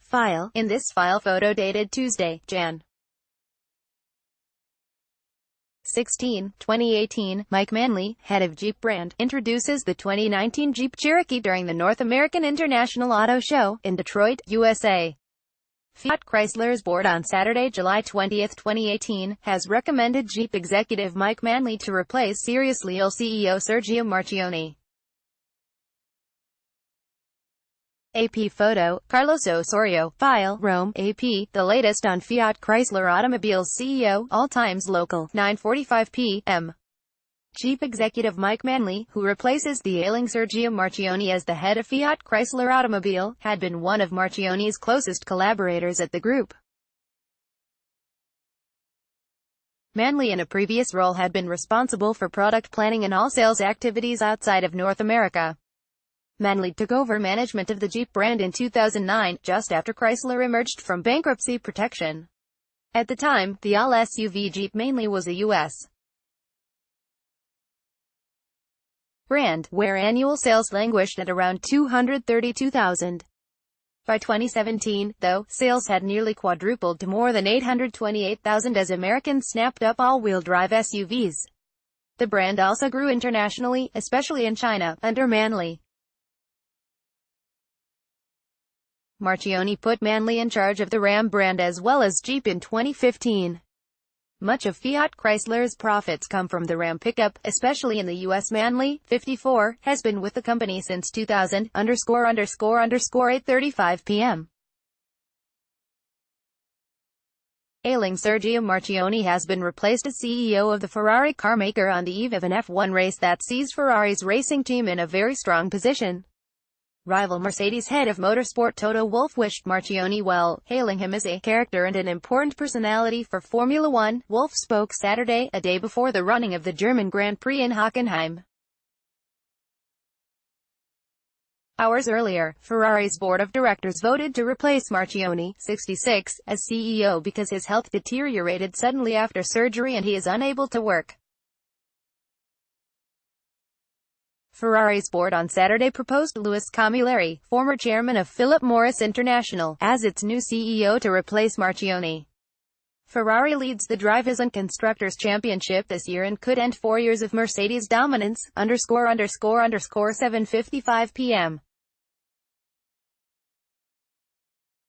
File. In this file photo dated Tuesday, Jan. 16, 2018, Mike Manley, head of Jeep brand, introduces the 2019 Jeep Cherokee during the North American International Auto Show, in Detroit, USA. Fiat Chrysler's board on Saturday, July 20, 2018, has recommended Jeep executive Mike Manley to replace seriously ill CEO Sergio Marchionne. AP photo, Carlos Osorio. File, Rome, AP, the latest on Fiat Chrysler Automobiles CEO, all times local, 9:45 p.m. Jeep executive Mike Manley, who replaces the ailing Sergio Marchionne as the head of Fiat Chrysler Automobile, had been one of Marchionne's closest collaborators at the group. Manley in a previous role had been responsible for product planning and all sales activities outside of North America. Manley took over management of the Jeep brand in 2009, just after Chrysler emerged from bankruptcy protection. At the time, the all-SUV Jeep mainly was a U.S. brand, where annual sales languished at around 232,000. By 2017, though, sales had nearly quadrupled to more than 828,000 as Americans snapped up all-wheel drive SUVs. The brand also grew internationally, especially in China, under Manley. Marchionne put Manley in charge of the Ram brand as well as Jeep in 2015. Much of Fiat Chrysler's profits come from the Ram pickup, especially in the U.S. Manley, 54, has been with the company since 2000, 8:35 p.m. Ailing Sergio Marchionne has been replaced as CEO of the Ferrari carmaker on the eve of an F1 race that sees Ferrari's racing team in a very strong position. Rival Mercedes head of motorsport Toto Wolff wished Marchionne well, hailing him as a character and an important personality for Formula One. Wolff spoke Saturday, a day before the running of the German Grand Prix in Hockenheim. Hours earlier, Ferrari's board of directors voted to replace Marchionne, 66, as CEO because his health deteriorated suddenly after surgery and he is unable to work. Ferrari's board on Saturday proposed Louis Camilleri, former chairman of Philip Morris International, as its new CEO to replace Marchionne. Ferrari leads the Drivers' and Constructors' Championship this year and could end 4 years of Mercedes dominance, 7:55 p.m.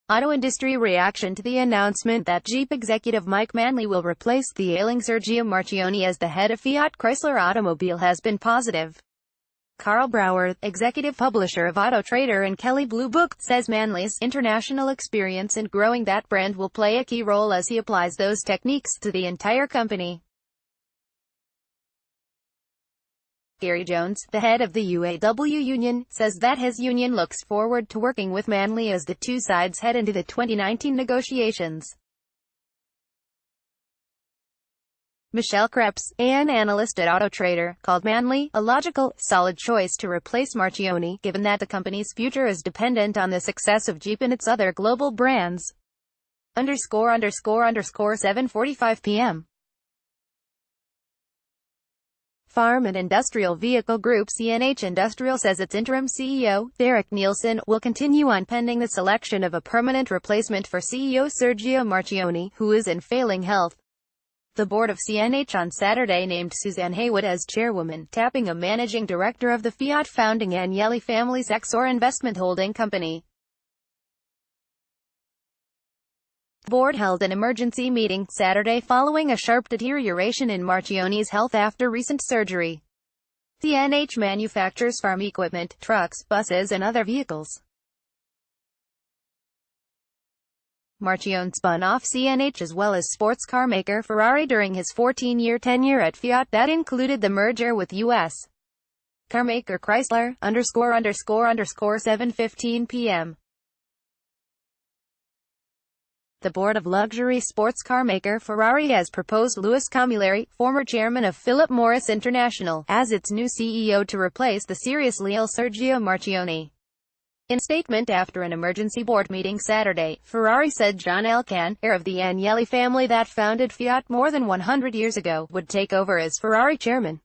Auto industry reaction to the announcement that Jeep executive Mike Manley will replace the ailing Sergio Marchionne as the head of Fiat Chrysler Automobile has been positive. Carl Brauer, executive publisher of Auto Trader and Kelley Blue Book, says Manley's international experience in growing that brand will play a key role as he applies those techniques to the entire company. Gary Jones, the head of the UAW union, says that his union looks forward to working with Manley as the two sides head into the 2019 negotiations. Michelle Krebs, an analyst at Auto Trader, called Manley a logical, solid choice to replace Marchionne, given that the company's future is dependent on the success of Jeep and its other global brands. 7:45 p.m. Farm and Industrial Vehicle Group CNH Industrial says its interim CEO, Derek Nielsen, will continue on pending the selection of a permanent replacement for CEO Sergio Marchionne, who is in failing health. The board of CNH on Saturday named Suzanne Haywood as chairwoman, tapping a managing director of the Fiat founding Agnelli family's Exor investment holding company. The board held an emergency meeting Saturday following a sharp deterioration in Marchionne's health after recent surgery. CNH manufactures farm equipment, trucks, buses and other vehicles. Marchionne spun off CNH as well as sports car maker Ferrari during his 14-year tenure at Fiat that included the merger with U.S. carmaker Chrysler, 7:15 p.m. The board of luxury sports car maker Ferrari has proposed Louis Camilleri, former chairman of Philip Morris International, as its new CEO to replace the seriously ill Sergio Marchionne. In a statement after an emergency board meeting Saturday, Ferrari said John Elkann, heir of the Agnelli family that founded Fiat more than 100 years ago, would take over as Ferrari chairman.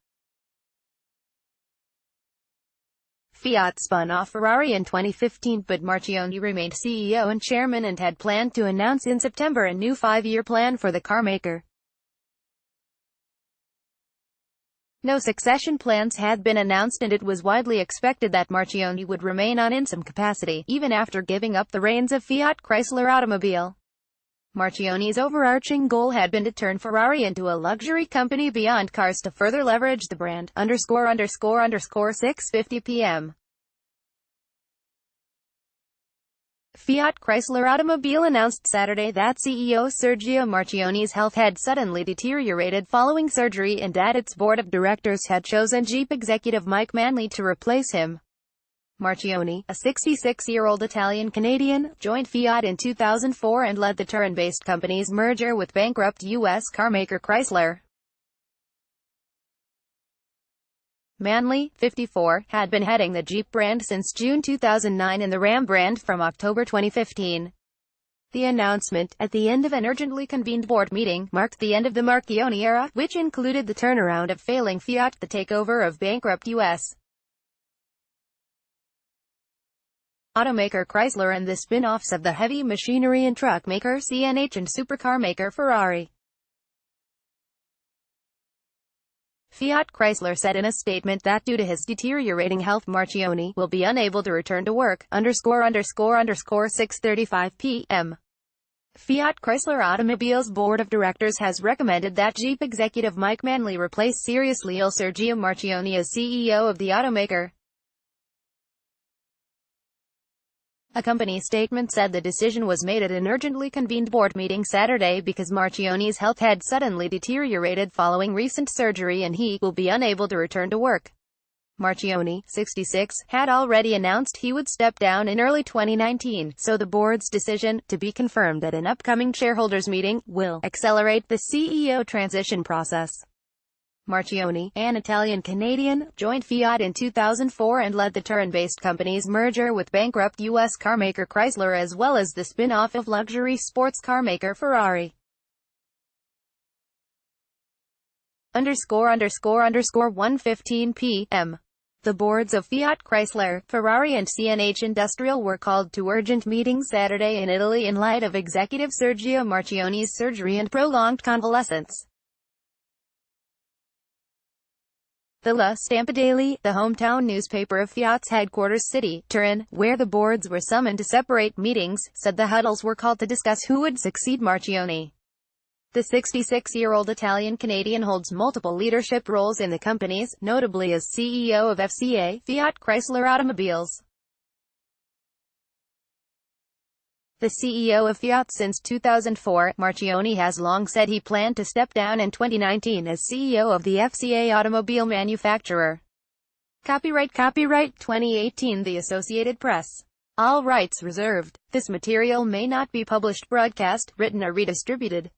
Fiat spun off Ferrari in 2015, but Marchionne remained CEO and chairman and had planned to announce in September a new 5-year plan for the carmaker. No succession plans had been announced, and it was widely expected that Marchionne would remain on in some capacity, even after giving up the reins of Fiat Chrysler Automobile. Marchionne's overarching goal had been to turn Ferrari into a luxury company beyond cars to further leverage the brand. 6:50 p.m. Fiat Chrysler Automobile announced Saturday that CEO Sergio Marchionne's health had suddenly deteriorated following surgery and that its board of directors had chosen Jeep executive Mike Manley to replace him. Marchionne, a 66-year-old Italian-Canadian, joined Fiat in 2004 and led the Turin-based company's merger with bankrupt U.S. carmaker Chrysler. Manley, 54, had been heading the Jeep brand since June 2009 and the Ram brand from October 2015. The announcement, at the end of an urgently convened board meeting, marked the end of the Marchionne era, which included the turnaround of failing Fiat, the takeover of bankrupt U.S. automaker Chrysler, and the spin-offs of the heavy machinery and truck maker CNH and supercar maker Ferrari. Fiat Chrysler said in a statement that due to his deteriorating health, Marchionne will be unable to return to work. 6:35 p.m. Fiat Chrysler Automobile's board of directors has recommended that Jeep executive Mike Manley replace seriously ill Sergio Marchionne as CEO of the automaker. A company statement said the decision was made at an urgently convened board meeting Saturday because Marchionne's health had suddenly deteriorated following recent surgery and he will be unable to return to work. Marchionne, 66, had already announced he would step down in early 2019, so the board's decision, to be confirmed at an upcoming shareholders meeting, will accelerate the CEO transition process. Marchionne, an Italian-Canadian, joined Fiat in 2004 and led the Turin-based company's merger with bankrupt U.S. carmaker Chrysler as well as the spin-off of luxury sports car maker Ferrari. 1:15 p.m. The boards of Fiat Chrysler, Ferrari and CNH Industrial were called to urgent meetings Saturday in Italy in light of executive Sergio Marchionne's surgery and prolonged convalescence. The La Stampa Daily, the hometown newspaper of Fiat's headquarters city, Turin, where the boards were summoned to separate meetings, said the huddles were called to discuss who would succeed Marchionne. The 66-year-old Italian-Canadian holds multiple leadership roles in the companies, notably as CEO of FCA, Fiat Chrysler Automobiles. The CEO of Fiat since 2004, Marchionne has long said he planned to step down in 2019 as CEO of the FCA automobile manufacturer. Copyright 2018 The Associated Press. All rights reserved. This material may not be published, broadcast, written or redistributed.